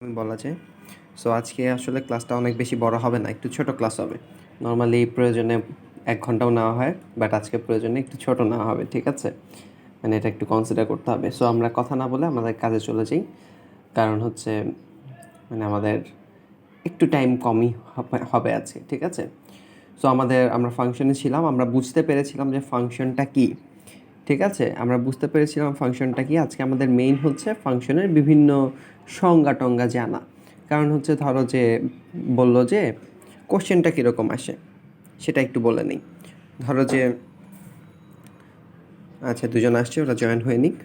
বলা যায়। সো আজকে আসলে ক্লাসটা অনেক বেশি বড় হবে না, একটু ছোট ক্লাস হবে। নর্মালি প্রয়োজনে ১ ঘন্টাও নেওয়া হয়, বাট আজকে প্রয়োজনে একটু ছোট নেওয়া হবে, ঠিক আছে? মানে এটা একটু কনসিডার করতে হবে। সো আমরা কথা না বলে আমাদের কাজে চলে যাই। কারণ হচ্ছে মানে আমাদের একটু টাইম কমই হবে আজকে, ঠিক আছে? সো আমরা ফাংশনে ছিলাম, আমরা বুঝতে পেরেছিলাম যে ফাংশনটা কী, ঠিক আছে? আমরা বুঝতে পেরেছিলাম ফাংশনটা কি। আজকে আমাদের মেইন হচ্ছে ফাংশনের বিভিন্ন সংজ্ঞা-টঙ্জ্ঞা জানা। কারণ হচ্ছে ধরো যে বলল যে কোশ্চেনটা কীরকম আসে সেটা একটু বলে নিই। ধরো যে আচ্ছা, দুজন আসছে, ওরা জয়েন হয়ে নিক।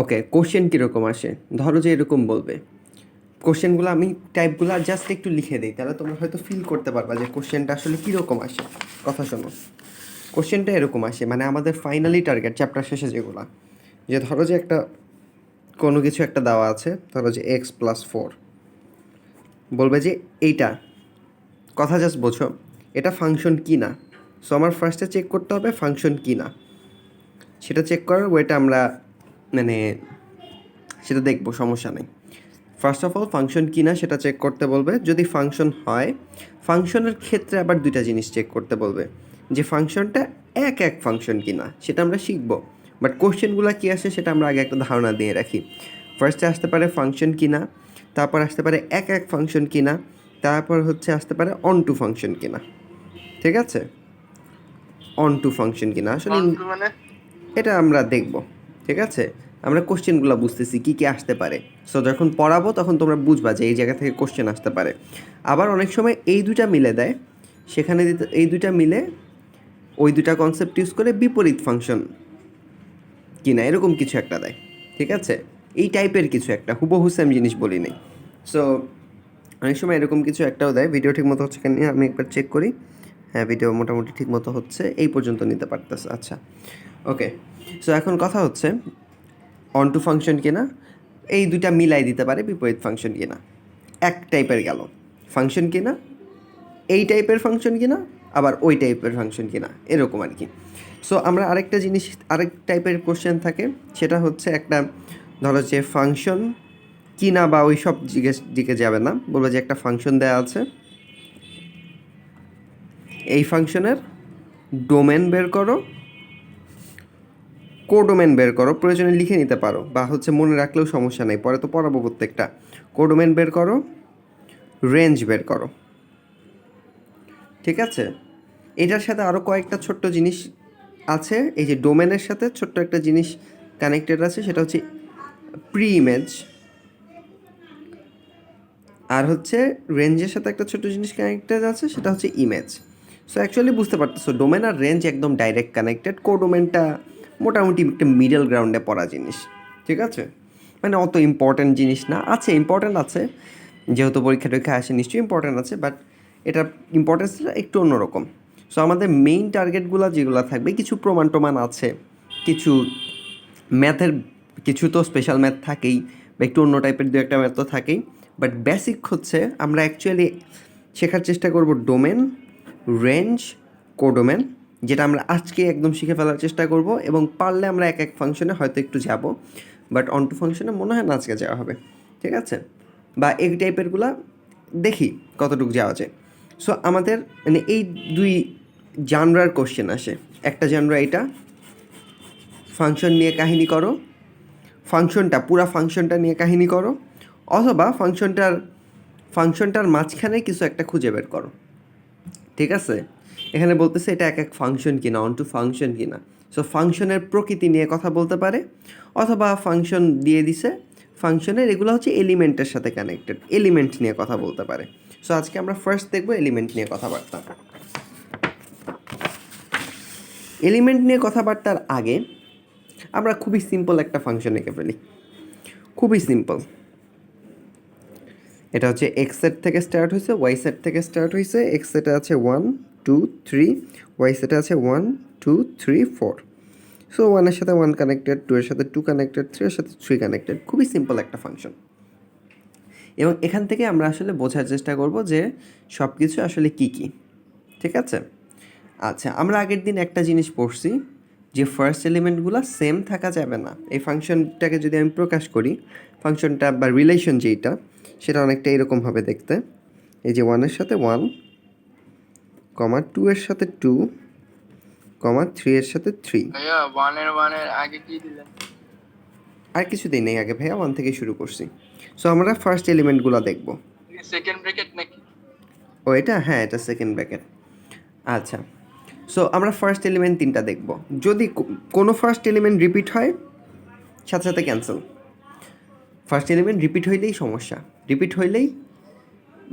ওকে, কোশ্চেন কীরকম আসে? ধরো যে এরকম বলবে। কোশ্চেনগুলো আমি টাইপগুলো জাস্ট একটু লিখে দিই, তাহলে তোমরা হয়তো ফিল করতে পারবা যে কোশ্চেনটা আসলে কীরকম আসে। কথা শোনো, কোশ্চেনটা এরকম আসে, মানে আমাদের ফাইনালি টার্গেট চ্যাপ্টার শেষে যেগুলা, যে ধরো যে একটা কোনো কিছু একটা দেওয়া আছে, ধরো যে x+4, বলবে যে এইটা, কথা জাস্ট বোঝো, এটা ফাংশন কি না। সো আমার ফার্স্টে চেক করতে হবে ফাংশন কি না। সেটা চেক করার ওয়েটা আমরা মানে সেটা দেখবো, সমস্যা নেই। ফার্স্ট অফ অল ফাংশন কি না সেটা চেক করতে বলবে। যদি ফাংশন হয়, ফাংশনের ক্ষেত্রে আবার দুইটা জিনিস চেক করতে বলবে, যে ফাংশনটা এক ফাংশন কি না সেটা আমরা শিখবো। বাট কোশ্চেনগুলো কী আসে সেটা আমরা আগে একটা ধারণা দিয়ে রাখি। ফার্স্টে আসতে পারে ফাংশন কি না, তারপর আসতে পারে এক ফাংশন কি না, তারপর হচ্ছে আসতে পারে অন টু ফাংশন কি না, ঠিক আছে? অন টু ফাংশন কি না আসলে মানে এটা আমরা দেখব, ঠিক আছে? আমরা কোশ্চেনগুলো বুঝতেছি কী কী আসতে পারে। সো যখন পড়াবো তখন তোমরা বুঝবা যে এই জায়গা থেকে কোশ্চেন আসতে পারে। আবার অনেক সময় এই দুইটা মিলে দেয়, সেখানে এই দুইটা মিলে ওই দুইটা কনসেপ্ট ইউজ করে বিপরীত ফাংশন কিনা এরকম কিছু একটা দেয়, ঠিক আছে? এই টাইপের কিছু একটা, হুবহু সেম জিনিস বলি নেই। সো অনেক সময় এরকম কিছু একটাও দেয়। ভিডিও ঠিক মতো হচ্ছে কিনা আমি একবার চেক করি। হ্যাঁ, ভিডিও মোটামুটি ঠিক মতো হচ্ছে, এই পর্যন্ত নিতে পারতেছে। আচ্ছা, ওকে। সো এখন কথা হচ্ছে অন টু ফাংশন কিনা, এই দুইটা মিলাই দিতে পারে বিপরীত ফাংশন কিনা। এক টাইপের গেল ফাংশন কিনা, এই টাইপের ফাংশন কিনা, আবার ওই টাইপের ফাংশন কিনা, এরকম আর কি। সো আমরা আরেকটা জিনিস, আরেক টাইপের কোশ্চেন থাকে, সেটা হচ্ছে একটা, ধরো যে ফাংশন কিনা বা ওই সব দিকে যাবে না, বলবো যে একটা ফাংশন দেওয়া আছে, এই ফাংশনের ডোমেন বের করো, কোডোমেন বের করো, প্রয়োজনে লিখে নিতে পারো বা হচ্ছে মনে রাখলেও সমস্যা নেই, পরে তো পড়াবো প্রত্যেকটা। কোডোমেন বের করো, রেঞ্জ বের করো, ঠিক আছে? এটার সাথে আরও কয়েকটা ছোট্ট জিনিস আছে। এই যে ডোমেনের সাথে ছোট্ট একটা জিনিস কানেক্টেড আছে, সেটা হচ্ছে প্রি ইমেজ, আর হচ্ছে রেঞ্জের সাথে একটা ছোট্ট জিনিস কানেক্টেড আছে, সেটা হচ্ছে ইমেজ। সো অ্যাকচুয়ালি বুঝতে পারতেছো ডোমেন আর রেঞ্জ একদম ডাইরেক্ট কানেক্টেড। কোডোমেনটা মোটামুটি একটা মিডল গ্রাউন্ডে পড়া জিনিস, ঠিক আছে? মানে অত ইম্পর্ট্যান্ট জিনিস না, আছে ইম্পর্ট্যান্ট আছে, যেহেতু পরীক্ষা টরীক্ষা আসে নিশ্চয়ই ইম্পর্ট্যান্ট আছে, বাট এটার ইম্পর্টেন্সটা একটু অন্যরকম। সো আমাদের মেইন টার্গেটগুলো যেগুলো থাকবে, কিছু প্রমাণ টমান আছে, কিছু ম্যাথের, কিছু তো স্পেশাল ম্যাথ থাকেই, বা একটু অন্য টাইপের দু একটা ম্যাথ তো থাকেই। বাট বেসিক হচ্ছে আমরা অ্যাকচুয়ালি শেখার চেষ্টা করব ডোমেন, রেঞ্জ, কোডোমেন, যেটা আমরা আজকে একদম শিখে ফেলার চেষ্টা করব, এবং পারলে আমরা এক ফাংশনে হয়তো একটু যাব, বাট অন টু ফাংশনে মনে হয় না আজকে যাওয়া হবে, ঠিক আছে? বা এই টাইপেরগুলা দেখি কতটুকু যাওয়া যায়। সো আমাদের মানে এই দুই জানরার কোশ্চেন আসে। একটা জানরা এটা, ফাংশন নিয়ে কাহিনী করো, পুরা ফাংশনটা নিয়ে কাহিনী করো, অথবা ফাংশনটার মাঝখানে কিছু একটা খুঁজে বের করো, ঠিক আছে? এখানে বলতেছে এটা এক ফাংশন কিনা, অন টু ফাংশন কিনা। সো ফাংশনের প্রকৃতি নিয়ে কথা বলতে পারে, অথবা ফাংশন দিয়ে দিছে, ফাংশনের এগুলো হচ্ছে এলিমেন্টের সাথে কানেক্টেড, এলিমেন্ট নিয়ে কথা বলতে পারে। সো আজকে আমরা ফার্স্ট দেখবো এলিমেন্ট নিয়ে কথাবার্তা। এলিমেন্ট নিয়ে কথাবার্তার আগে আমরা খুবই সিম্পল একটা ফাংশন এঁকে ফেলি, খুবই সিম্পল। এটা হচ্ছে এক্স সেট থেকে স্টার্ট হয়েছে, ওয়াই সেট থেকে স্টার্ট হয়েছে। এক্স সেটে আছে 1 2 3, ওয়াই সেটে আছে 1 2 3 4। সো 1-এর সাথে 1 কানেক্টেড, 2-এর সাথে 2 কানেক্টেড, 3-এর সাথে 3 কানেক্টেড। খুবই সিম্পল একটা ফাংশন। এবং এখান থেকে আমরা আসলে বোঝার চেষ্টা করব যে সব কিছু আসলে কী কী, ঠিক আছে? আচ্ছা, আমরা আগের দিন একটা জিনিস পড়ছি, যে ফার্স্ট এলিমেন্টগুলো সেম থাকা যাবে না। এই ফাংশনটাকে যদি আমি প্রকাশ করি, ফাংশনটা বা রিলেশন যেইটা, সেটা অনেকটা এরকম হবে দেখতে। এই যে 1 এর সাথে 1, 2 এর সাথে 2, 3 এর সাথে 3। ভাইয়া 1 এর আগে কি দিলেন? আর কিছু দিন নেই, আগে ভাইয়া 1 থেকে শুরু করছি। সো আমরা ফার্স্ট এলিমেন্টগুলো দেখব। সেকেন্ড ব্র্যাকেট নাকি? ও এটা, হ্যাঁ এটা সেকেন্ড ব্র্যাকেট। আচ্ছা, সো আমরা ফার্স্ট এলিমেন্ট 3টা দেখব। যদি কোনো ফার্স্ট এলিমেন্ট রিপিট হয়, সাথে সাথে ক্যান্সেল। ফার্স্ট এলিমেন্ট রিপিট হইলেই সমস্যা। রিপিট হইলেই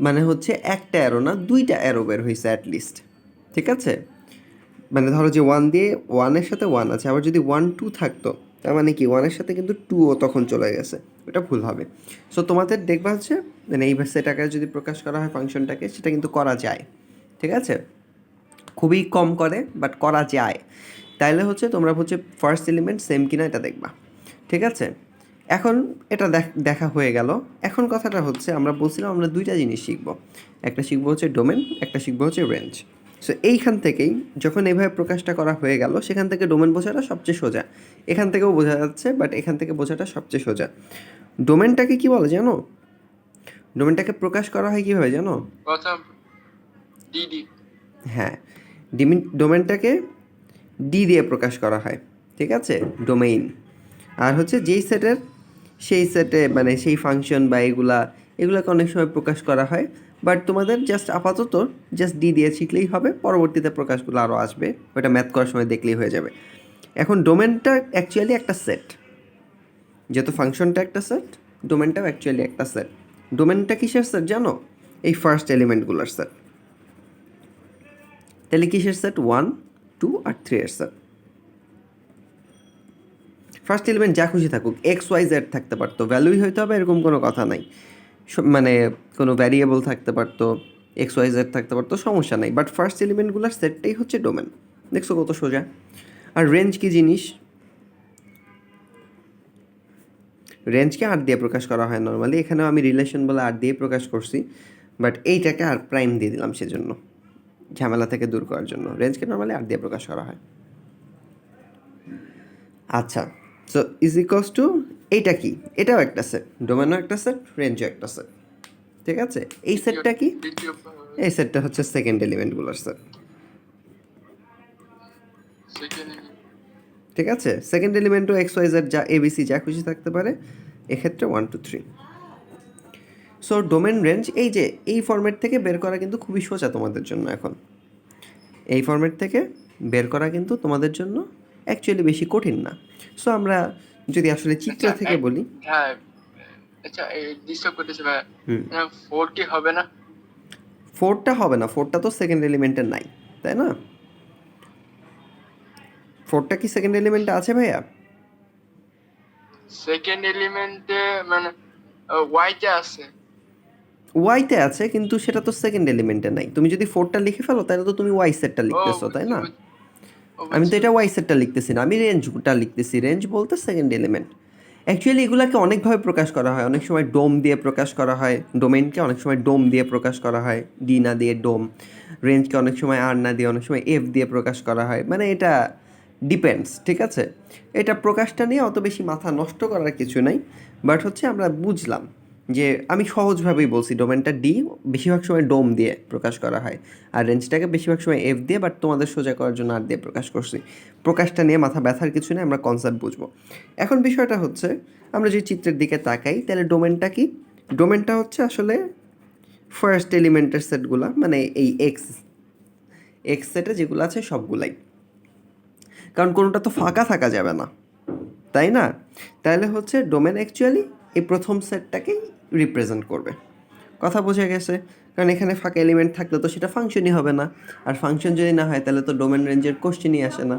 মানে হচ্ছে একটা অ্যারো না, 2টা অ্যারো বের হয়েছে অ্যাটলিস্ট, ঠিক আছে? মানে ধরো যে 1 দিয়ে 1-এর সাথে 1 আছে, আবার যদি 1 2 থাকতো, তার মানে কি 1-এর সাথে কিন্তু 2ও তখন চলে গেছে, ওটা ভুল হবে। সো তোমাদের দেখবা হচ্ছে মানে এই সেট আকারে যদি প্রকাশ করা হয় ফাংশনটাকে, সেটা কিন্তু করা যায়, ঠিক আছে? খুবই কম করে, বাট করা যায়। তাইলে হচ্ছে তোমরা হচ্ছে ফার্স্ট এলিমেন্ট সেম কিনা এটা দেখবা, ঠিক আছে? এখন এটা দেখা হয়ে গেল। এখন কথাটা হচ্ছে আমরা বলছিলাম আমরা 2টা জিনিস শিখব। একটা শিখবো হচ্ছে ডোমেন, একটা শিখবো হচ্ছে রেঞ্জ। সো এইখান থেকেই যখন এইভাবে প্রকাশটা করা হয়ে গেল, সেখান থেকে ডোমেন বোঝাটা সবচেয়ে সোজা। এখান থেকেও বোঝা যাচ্ছে, বাট এখান থেকে বোঝাটা সবচেয়ে সোজা। ডোমেনটাকে কি বলে জানো? ডোমেনটাকে প্রকাশ করা হয় কীভাবে জানো? প্রথম ডিডি। হ্যাঁ, ডোমেনটাকে ডি দিয়ে প্রকাশ করা হয়, ঠিক আছে? ডোমেইন। আর হচ্ছে যেই সেটের সেই সেটে মানে সেই ফাংশন বা এগুলাকে অনেক সময় প্রকাশ করা হয়। বাট তোমাদের জাস্ট আপাতত জাস্ট ডি দিয়ে শিখলেই হবে, পরবর্তীতে প্রকাশগুলো আরও আসবে, ওটা ম্যাথ করার সময় দেখলেই হয়ে যাবে। এখন ডোমেনটা অ্যাকচুয়ালি একটা সেট, যেহেতু ফাংশনটা একটা সেট, ডোমেনটাও অ্যাকচুয়ালি একটা সেট। ডোমেনটা কিসের সেট জানো? এই ফার্স্ট এলিমেন্টগুলোর সেট। তাহলে কিসের সেট? 1 2 আর 3 এর সেট। ফার্স্ট এলিমেন্ট যা খুশি থাকুক, XYZ থাকতে পারতো, ভ্যালুই হইতে হবে এরকম কোনো কথা নাই। মানে কোনো ভ্যারিয়েবল থাকতে পারতো, XYZ থাকতে পারতো, সমস্যা নাই। বাট ফার্স্ট এলিমেন্টগুলোর সেটটাই হচ্ছে ডোমেন। দেখছো কত সোজা? আর রেঞ্জ কি জিনিস? রেঞ্জকে আর দিয়ে প্রকাশ করা হয় নর্মালি। এখানেও আমি রিলেশন বলে আর দিয়ে প্রকাশ করছি, বাট এইটাকে আর প্রাইম দিয়ে দিলাম সেজন্য, ঝামেলা থেকে দূর করার জন্য। রেঞ্জকে নর্মালি আর দিয়ে প্রকাশ করা হয়। আচ্ছা, সো ইজ ইকোয়াস টু এইটা কি? এটাও একটা সেট, ডোমেনও একটা সেট, রেঞ্জও একটা সেট, ঠিক আছে? এই সেটটা কি? এই সেটটা হচ্ছে সেকেন্ড এলিমেন্টগুলোর সেট, ঠিক আছে? সেকেন্ড এলিমেন্টও XYZ যা ABC যা খুশি থাকতে পারে, এক্ষেত্রে 1 2 3। সো ডোমেন রেঞ্জ এই যে এই ফরম্যাট থেকে বের করা কিন্তু খুবই সোজা তোমাদের জন্য। এখন এই ফরম্যাট থেকে বের করা কিন্তু তোমাদের জন্য অ্যাকচুয়ালি বেশি কঠিন না। সো আমরা যদি আসলে চিত্র থেকে বলি, হ্যাঁ আচ্ছা এই ডিস্টার্ব করতেছে ভাই, 4 কি হবে না? 4টা হবে না, 4টা তো সেকেন্ড এলিমেন্টের নাই, তাই না? 4টা কি সেকেন্ড এলিমেন্টে আছে ভাইয়া? সেকেন্ড এলিমেন্টে মানে ওয়াইতে আছে। ওয়াইতে আছে, কিন্তু সেটা তো সেকেন্ড এলিমেন্টে নাই। তুমি যদি 4টা লিখে ফেলো তাহলে তো তুমি ওয়াই সেটটা লিখতেছো, তাই না? আমি তো এটা ওয়াই সেটটা লিখতেছি না, আমি রেঞ্জটা লিখতেছি। রেঞ্জ বলতে সেকেন্ড এলিমেন্ট। অ্যাকচুয়ালি এগুলাকে অনেকভাবে প্রকাশ করা হয়। অনেক সময় ডোম দিয়ে প্রকাশ করা হয়, ডোমেইনকে অনেক সময় ডোম দিয়ে প্রকাশ করা হয়, ডি না দিয়ে ডোম। রেঞ্জকে অনেক সময় আর না দিয়ে, অনেক সময় এফ দিয়ে প্রকাশ করা হয়। মানে এটা ডিপেন্ডস, ঠিক আছে? এটা প্রকাশটা নিয়ে অত বেশি মাথা নষ্ট করার কিছু নাই। বাট হচ্ছে আমরা বুঝলাম যে আমি সহজভাবেই বলছি, ডোমেনটা ডি বেশিরভাগ সময় ডোম দিয়ে প্রকাশ করা হয়, আর রেঞ্জটাকে বেশিরভাগ সময় এফ দিয়ে, বাট তোমাদের সোজা করার জন্য আর দিয়ে প্রকাশ করছি। প্রকাশটা নিয়ে মাথা ব্যথার কিছু নেই, আমরা কনসেপ্ট বুঝবো। এখন বিষয়টা হচ্ছে আমরা যদি চিত্রের দিকে তাকাই, তাহলে ডোমেনটা কি? ডোমেনটা হচ্ছে আসলে ফার্স্ট এলিমেন্টের সেটগুলা, মানে এই এক্স সেটে যেগুলো আছে সবগুলাই, কারণ কোনোটা তো ফাঁকা থাকা যাবে না, তাই না? তাহলে হচ্ছে ডোমেন অ্যাকচুয়ালি এই প্রথম সেটটাকেই রিপ্রেজেন্ট করবে। কথা বোঝা গেছে? কারণ এখানে ফাঁকা এলিমেন্ট থাকলে তো সেটা ফাংশনই হবে না, আর ফাংশন যদি না হয় তাহলে তো ডোমেন রেঞ্জের কোশ্চেনই আসে না,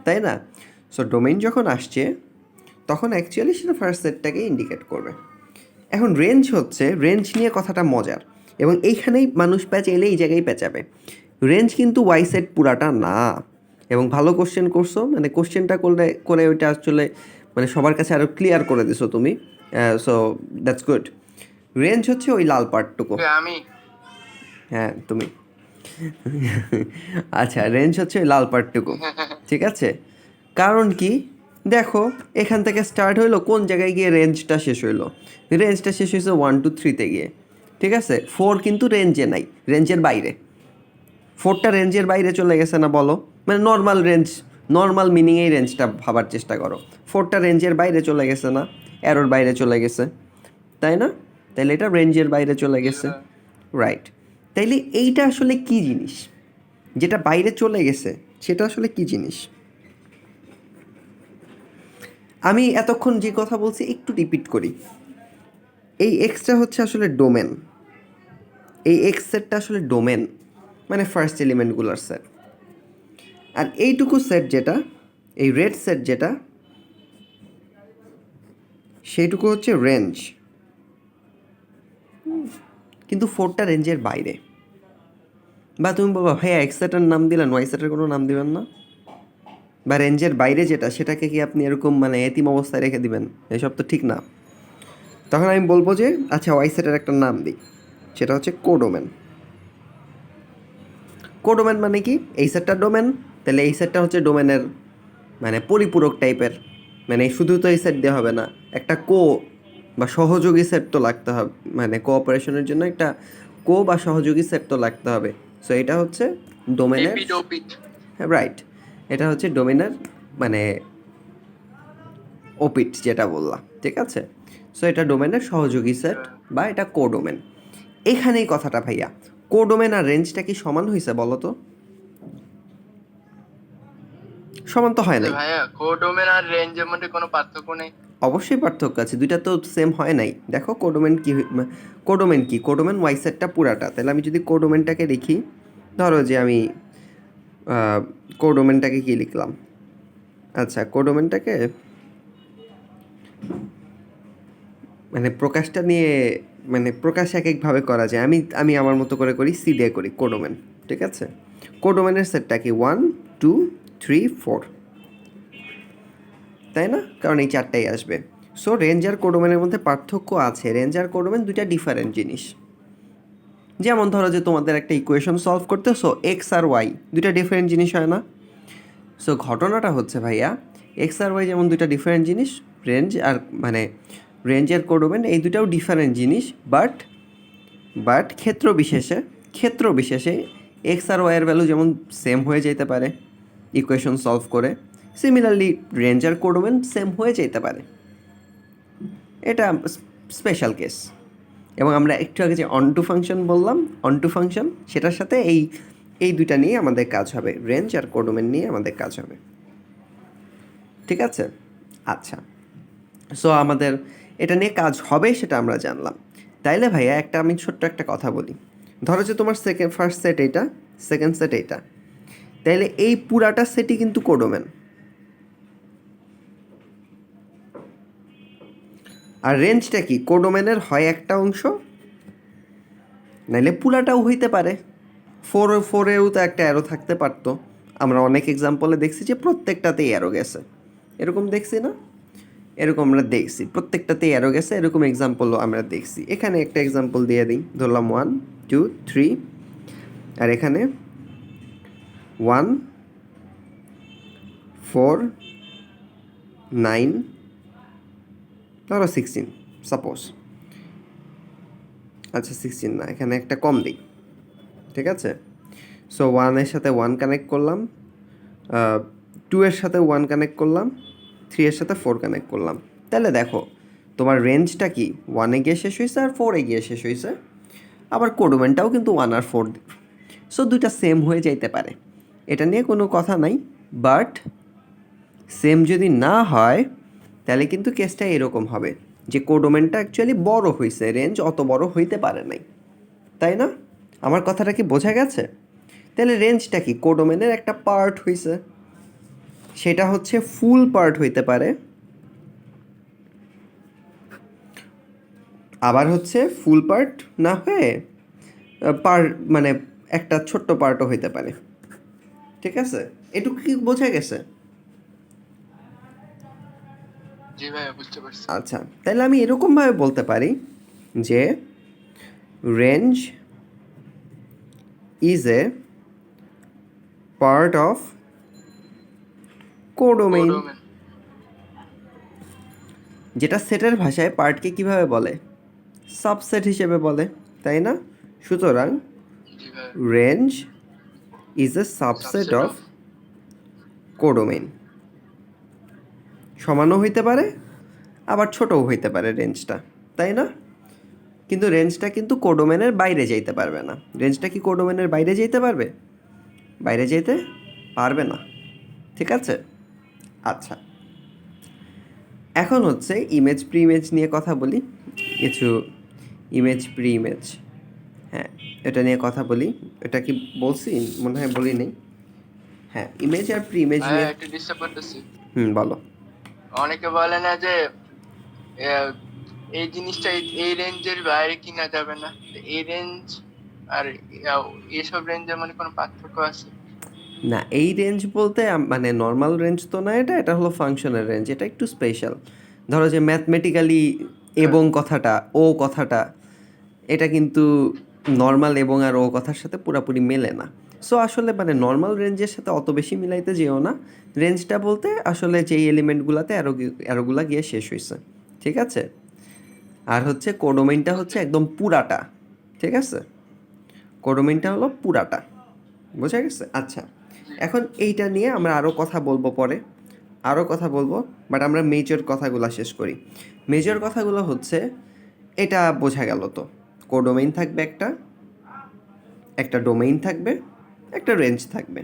তাই না? সো ডোমেইন যখন আসছে তখন অ্যাকচুয়ালি সেটা ফার্স্ট সেটটাকে ইন্ডিকেট করবে। এখন রেঞ্জ হচ্ছে, রেঞ্জ নিয়ে কথাটা মজার, এবং এইখানেই মানুষ প্যাচাইলে এই জায়গায় প্যাচাবে। রেঞ্জ কিন্তু ওয়াই সেট পুরাটা না। এবং ভালো কোশ্চেন করছো, মানে কোশ্চেনটা করে ওইটা আসলে মানে সবার কাছে আরও ক্লিয়ার করে দিছো তুমি। So that's good. রেঞ্জ হচ্ছে ওই লাল পার্টটুকু। আমি হ্যাঁ তুমি। আচ্ছা, রেঞ্জ হচ্ছে ওই লাল পার্টটুকু, ঠিক আছে? কারণ কি দেখো এখান থেকে স্টার্ট হইলো, কোন জায়গায় গিয়ে রেঞ্জটা শেষ হইলো? রেঞ্জটা শেষ হয়েছে 1 2 3-তে গিয়ে, ঠিক আছে? 4 কিন্তু রেঞ্জে নাই, রেঞ্জের বাইরে। 4টা রেঞ্জের বাইরে চলে গেছে না বলো? মানে নর্মাল রেঞ্জ, নর্মাল মিনিংয়েই রেঞ্জটা ভাবার চেষ্টা করো। 4টা রেঞ্জের বাইরে চলে গেছে না, অ্যারোর বাইরে চলে গেছে, তাই না? তাইলে এটা রেঞ্জের বাইরে চলে জি গেছে, ভাইয়া। রাইট। তাইলে এইটা আসলে কি জিনিস যেটা বাইরে চলে গেছে? সেটা আসলে কি জিনিস? আমি এতক্ষণ যে কথা বলছি একটু রিপিট করি। এই এক্সটা হচ্ছে আসলে ডোমেন, এই এক্স সেটটা আসলে ডোমেন, মানে ফার্স্ট এলিমেন্টগুলোর সেট। আর এইটুকু সেট যেটা, এই রেড সেট যেটা, সেইটুকু হচ্ছে রেঞ্জ, কিন্তু 4টা রেঞ্জের বাইরে। বা তুমি বলবো ভাইয়া এক্স সেটের নাম দিলেন, ওয়াই সেটের কোনো নাম দিবেন না? বা রেঞ্জের বাইরে যেটা, সেটাকে কি আপনি এরকম মানে এতিম অবস্থায় রেখে দিবেন? এসব তো ঠিক না। তখন আমি বলবো যে আচ্ছা ওয়াই সেটের একটা নাম দিই, সেটা হচ্ছে কোডোমেন। কোডোমেন মানে কি? এই সেটটা ডোমেন, তাহলে এই সেটটা হচ্ছে ডোমেনের মানে পরিপূরক টাইপের। মানে শুধু তো এই সেট দেওয়া হবে না, একটা বা সহযোগী সেট তো লাগতে হবে, মানে কোঅপারেশনের জন্য একটা বা সহযোগী সেট তো লাগতে হবে। সো এটা হচ্ছে ডোমেনের, এপিট ওপিট। হ্যাঁ রাইট, এটা হচ্ছে ডোমেনের মানে ওপিট যেটা বললাম, ঠিক আছে? সো এটা ডোমেনের সহযোগী সেট বা এটা কোডোমেন। এখানেই কথাটা ভাইয়া, কোডোমেন আর রেঞ্জটা কি সমান হয়েছে বলো তো? সমান তো হয় নাই। ভাইয়া কোডোমেন আর রেঞ্জের মধ্যে কোনো পার্থক্য নেই? অবশ্যই পার্থক্য আছে, দুইটা তো সেম হয় নাই। দেখো কোডোমেন কি, কোডোমেন কি, কোডোমেন ওয়াই সেটটা পুরাটা। তাহলে আমি যদি কোডোমেনটাকে লিখি, ধরো যে আমি কোডোমেনটাকে কি লিখলাম? আচ্ছা কোডোমেনটাকে মানে প্রকাশটা নিয়ে, মানে প্রকাশ এক একভাবে করা যায়। আমি আমি আমার মতো করে করি, সি দিয়ে করি কোডোমেন, ঠিক আছে? কোডোমেনের সেটটা কি 1 2 3 4, তাই না? কারণ এই চারটাই আসবে। সো রেঞ্জ আর কোডোমেনের মধ্যে পার্থক্য আছে। রেঞ্জ আর কোডোমেন দুইটা ডিফারেন্ট জিনিস। যেমন ধরো যে তোমাদের একটা ইকুয়েশন সলভ করতে, সো এক্স আর ওয়াই দুইটা ডিফারেন্ট জিনিস হয় না? সো ঘটনাটা হচ্ছে ভাইয়া, এক্স আর ওয়াই যেমন দুইটা ডিফারেন্ট জিনিস, রেঞ্জ আর মানে রেঞ্জ আর কোডোমেন এই দুটাও ডিফারেন্ট জিনিস। বাট ক্ষেত্র বিশেষে এক্স আর ওয়াইয়ের ভ্যালু যেমন সেম হয়ে যেতে পারে ইকুয়েশন সলভ করে, সিমিলারলি রেঞ্জ আর কোডোমেন সেম হয়ে যেতে পারে। এটা স্পেশাল কেস। এবং আমরা একটু আগে যে অন টু ফাংশন বললাম, অন টু ফাংশন, সেটার সাথে এই দুইটা নিয়ে আমাদের কাজ হবে, রেঞ্জ আর কোডোমেন নিয়ে আমাদের কাজ হবে, ঠিক আছে? আচ্ছা, সো আমাদের এটা নিয়ে কাজ হবে সেটা আমরা জানলাম। তাইলে ভাইয়া আমি ছোট্ট একটা কথা বলি। ধরো যে তোমার ফার্স্ট সেট এইটা, সেকেন্ড সেট এইটা, তাইলে এই পুরাটা সেটই কিন্তু কোডোমেন। আর রেঞ্জটা কি? কোডোমেনের হয় একটা অংশ, নাইলে পুরাটাও হইতে পারে। ফোরেও তো একটা অ্যারো থাকতে পারতো। আমরা অনেক এক্সাম্পলে দেখছি যে প্রত্যেকটাতেই অ্যারো গেছে, এরকম দেখছি না? এরকম আমরা দেখছি প্রত্যেকটাতেই অ্যারো গেছে, এরকম এক্সাম্পলও আমরা দেখছি। এখানে একটা এক্সাম্পল দিয়ে দিই, ধরলাম 1 2 3, আর এখানে 1 4 9, ধরো 16 সাপোজ। আচ্ছা 16 না, এখানে একটা কম দিই, ঠিক আছে? সো 1-এর সাথে 1 কানেক্ট করলাম, 2-এর সাথে 1 কানেক্ট করলাম, 3-এর সাথে 4 কানেক্ট করলাম। তাহলে দেখো তোমার রেঞ্জটা কি 1-এ গিয়ে শেষ হয়েছে আর 4-এ গিয়ে শেষ হয়েছে। আবার কোডোমেনটাও কিন্তু 1 আর 4, সো দুইটা সেম হয়ে যাইতে পারে, এটা নিয়ে কোনো কথা নাই। বাট সেম যদি না হয় তাহলে কিন্তু কেসটা এরকম হবে যে কোডোমেনটা অ্যাকচুয়ালি বড় হয়েছে, রেঞ্জ অত বড় হইতে পারে নাই, তাই না? আমার কথাটা কি বোঝা গেছে? তাহলে রেঞ্জটা কি? কোডোমেনের একটা পার্ট হইছে, সেটা হচ্ছে ফুল পার্ট হইতে পারে, আবার হচ্ছে ফুল পার্ট না হয়ে মানে একটা ছোট্ট পার্টও হইতে পারে, ঠিক আছে? এটুকু কি বোঝা গেছে? জি ভাইয়া বুঝতে পারছি। আচ্ছা, তাহলে আমি এরকমভাবে বলতে পারি যে range is A part of codomain, codomain. যেটা সেটের ভাষায় পার্টকে কিভাবে বলে, সাবসেট হিসেবে বলে, তাই না? সুতরাং জি ভাই। Range is a subset subset of of. Codomain. সমানও হইতে পারে আবার ছোটও হইতে পারে রেঞ্জটা, তাই না? কিন্তু রেঞ্জটা কিন্তু কোডোমেনের বাইরে যাইতে পারবে না। রেঞ্জটা কি কোডোমেনের বাইরে যাইতে পারবে? বাইরে যেতে পারবে না, ঠিক আছে? আচ্ছা, এখন হচ্ছে ইমেজ প্রি ইমেজ নিয়ে কথা বলি। কিছু ইমেজ প্রি ইমেজ, হ্যাঁ, এটা নিয়ে কথা বলি। এটা কি বলছি? মনে হয় বলি নেই। হ্যাঁ, ইমেজ আর প্রি ইমেজ ভাই নিয়ে। একটা ডিস্টার্ব করতেছি। বলো। অনেকে বলে না যে আহ, এই জিনিসটা এই রেঞ্জের বাইরে কিনা যাবে না। তো এই রেঞ্জ আর এসব রেঞ্জের মানে কোনো পার্থক্য আছে? না, এই রেঞ্জ বলতে মানে নর্মাল রেঞ্জ তো না, এটা এটা হলো ফাংশনের রেঞ্জ, এটা একটু স্পেশাল। ধরো যে ম্যাথমেটিক্যালি হ্যাঁ। এবং কথাটা, ও কথাটা, এটা কিন্তু নর্মাল এবং আর ও কথার সাথে পুরাপুরি মেলে না। সো আসলে মানে নর্মাল রেঞ্জের সাথে অত বেশি মিলাইতে যেও না। রেঞ্জটা বলতে আসলে যেই এলিমেন্টগুলোতে অ্যারোগুলা গিয়ে শেষ হয়েছে, ঠিক আছে? আর হচ্ছে কোডোমেইনটা হচ্ছে ওকে। একদম পুরাটা, ঠিক আছে? কোডোমেইনটা হলো পুরাটা, বোঝা গেছে? আচ্ছা, জি। এখন এইটা নিয়ে আমরা আরও কথা বলবো পরে, আরও কথা বলবো, বাট আমরা মেজর কথাগুলো শেষ করি। মেজর কথাগুলো হচ্ছে, এটা বোঝা গেল তো, কোডোমেইন থাকবে একটা, একটা ডোমেইন থাকবে, একটা রেঞ্জ থাকবে।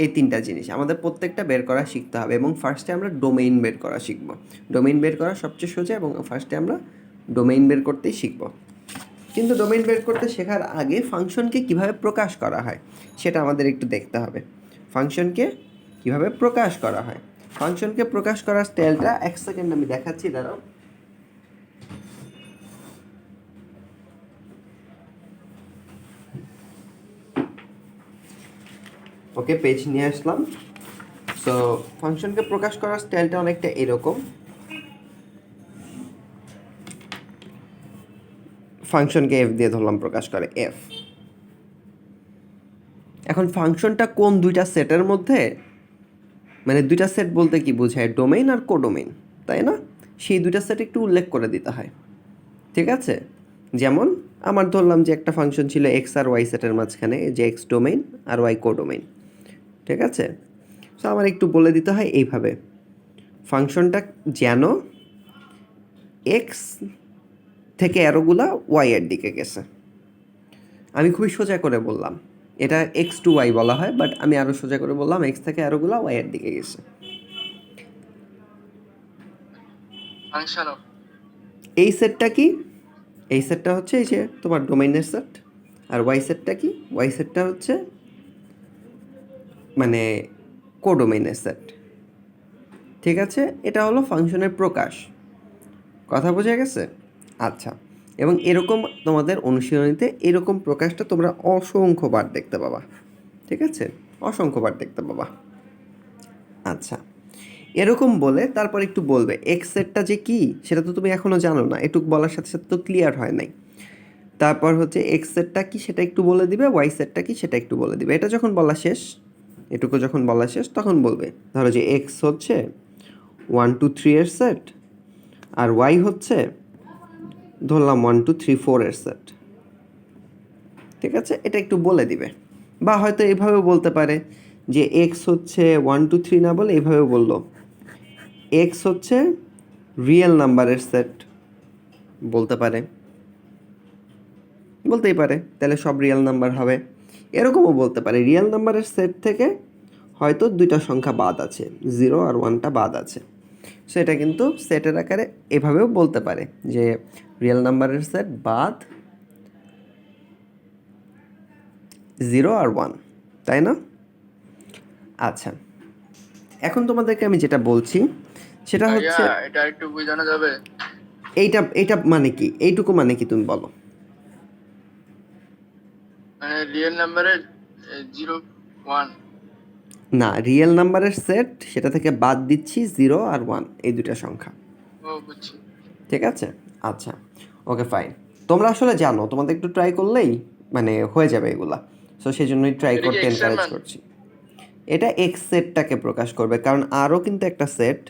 এই তিনটা জিনিস আমাদের প্রত্যেকটা বের করা শিখতে হবে, এবং ফার্স্টে আমরা ডোমেইন বের করা শিখব। ডোমেইন বের করা সবচেয়ে সোজা, এবং ফার্স্টে আমরা ডোমেইন বের করতেই শিখব। কিন্তু ডোমেইন বের করতে শেখার আগে ফাংশনকে কিভাবে প্রকাশ করা হয় সেটা আমাদের একটু দেখতে হবে। ফাংশনকে কিভাবে প্রকাশ করা হয়, ফাংশনকে প্রকাশ করার স্টাইলটা এক সেকেন্ড আমি দেখাচ্ছি, দাঁড়াও। ওকে, পেজ নিয়ে আসলাম। সো ফাংশনকে প্রকাশ করার স্টাইলটা অনেকটা এরকম। ফাংশনকে এফ দিয়ে ধরলাম প্রকাশ করে, এফ। এখন ফাংশনটা কোন দুইটা সেটের মধ্যে, মানে দুইটা সেট বলতে কি বোঝায়, ডোমেইন আর কোডোমেইন, তাই না? সেই দুইটা সেট একটু উল্লেখ করে দিতে হয়, ঠিক আছে? যেমন আমার ধরলাম যে একটা ফাংশন ছিল এক্স আর ওয়াই সেটের মাঝখানে, যে এক্স ডোমেইন আর ওয়াই কোডোমেইন, ঠিক আছে? সো আমার একটু বলে দিতে হয় এইভাবে, ফাংশনটা যেন এক্স থেকে অ্যারোগুলা ওয়াই এর দিকে গেছে। আমি খুবই সোজা করে বললাম, এটা এক্স টু ওয়াই বলা হয়, বাট আমি আরও সোজা করে বললাম এক্স থেকে অ্যারোগুলা ওয়াই এর দিকে গেছে। Function of. এই সেটটা কি? এই সেটটা হচ্ছে এই যে তোমার ডোমেইনের সেট। আর ওয়াই সেটটা কি? ওয়াই সেটটা হচ্ছে মানে কোডোমেইনের সেট, ঠিক আছে? এটা হলো ফাংশনের প্রকাশ। কথা বোঝা গেছে? আচ্ছা, এবং এরকম তোমাদের অনুশীলনীতে এরকম প্রকাশটা তোমরা অসংখ্যবার দেখতে পাবা, ঠিক আছে? অসংখ্যবার দেখতে পাবা। আচ্ছা, এরকম বলে তারপর একটু বলবে এক্স সেটটা যে কি সেটা তো তুমি এখনও জানো না, এটুক বলার সাথে সাথে তো ক্লিয়ার হয় নাই। তারপর হচ্ছে এক্স সেটটা কি সেটা একটু বলে দিবে, ওয়াই সেটটা কি সেটা একটু বলে দিবে। এটা যখন বলা শেষ, এটুকু যখন বলা শেষ, তখন বলবে ধরো যে এক্স হচ্ছে 1 2 3 এর সেট, আর ওয়াই হচ্ছে ধরলাম 1 2 3 4 এর সেট, ঠিক আছে? এটা একটু বলে দিবে। বা হয়তো এইভাবেও বলতে পারে যে এক্স হচ্ছে 1 2 3 না বলে এইভাবেও বললো এক্স হচ্ছে রিয়েল নাম্বারের সেট, বলতে পারে, বলতেই পারে, তাহলে সব রিয়েল নাম্বার হবে। এরকমও বলতে পারে রিয়েল নাম্বারের সেট থেকে হয়তো দুইটা সংখ্যা বাদ আছে, 0 আর 1টা বাদ আছে। সেটা কিন্তু সেটের আকারে এভাবেও বলতে পারে যে রিয়েল নাম্বারের সেট বাদ 0 আর 1, তাই না? আচ্ছা, এখন তোমাদেরকে আমি যেটা বলছি সেটা ভাইয়া হচ্ছে, এটা একটু বোঝানো যাবে? এইটা এইটা মানে কি, এইটুকু মানে কি তুমি বলো। মানে রিয়েল নাম্বারের 0 1। না, রিয়েল নাম্বারের সেট, সেটা থেকে বাদ দিচ্ছি 0 আর 1, এই দুইটা সংখ্যা, ও বুঝছি। ঠিক আছে? আচ্ছা, ওকে ফাইন। তোমরা আসলে জানো, তোমাদের একটু ট্রাই করলেই মানে হয়ে যাবে এগুলা। সো সেই জন্যই ট্রাই এটা কি করতে এক্স এর এনকারেজ মান? করছি। এটা এক্স সেটটাকে প্রকাশ করবে, কারণ আরও কিন্তু একটা সেট,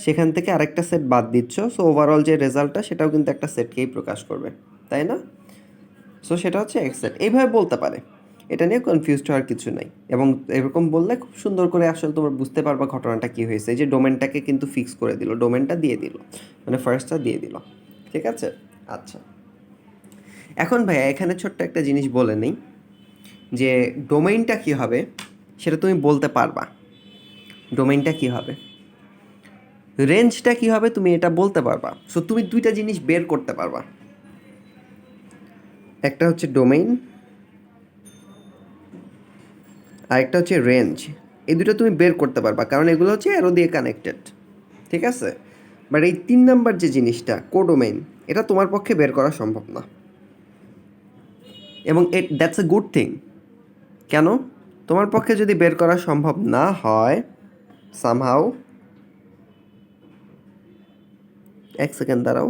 সেখান থেকে আরেকটা সেট বাদ দিচ্ছ, সো ওভারঅল যে রেজাল্টটা সেটাও কিন্তু একটা সেটকেই প্রকাশ করবে, তাই না? সো সেটা হচ্ছে এক্স সেট, এইভাবে বলতে পারে। এটা নিয়ে কনফিউজড হওয়ার কিছু নাই, এবং এরকম বললে খুব সুন্দর করে আসলে তোমরা বুঝতে পারবা ঘটনাটা কী হয়েছে। এই যে ডোমেনটাকে কিন্তু ফিক্স করে দিল, ডোমেনটা দিয়ে দিল, মানে ফার্স্টটা দিয়ে দিল। ঠিক আছে? আচ্ছা, এখন ভাইয়া এখানে ছোট্ট একটা জিনিস বলে নেই, যে ডোমেইনটা কী হবে সেটা তুমি বলতে পারবা। ডোমেইনটা কী হবে, রেঞ্জটা কী হবে তুমি এটা বলতে পারবা। সো তুমি দুইটা জিনিস বের করতে পারবা, একটা হচ্ছে ডোমেইন, আরেকটা হচ্ছে রেঞ্জ। এই দুটো তুমি বের করতে পারবা, কারণ এগুলো হচ্ছে অ্যারো দিয়ে কানেক্টেড। ঠিক আছে? বাট এই 3 নাম্বার যে জিনিসটা কোডোমেইন, এটা তোমার পক্ষে বের করা সম্ভব না, এবং দ্যাটস এ গুড থিং। কেন? তোমার পক্ষে যদি বের করা সম্ভব না হয়, সামহাউ, এক সেকেন্ড দাঁড়াও।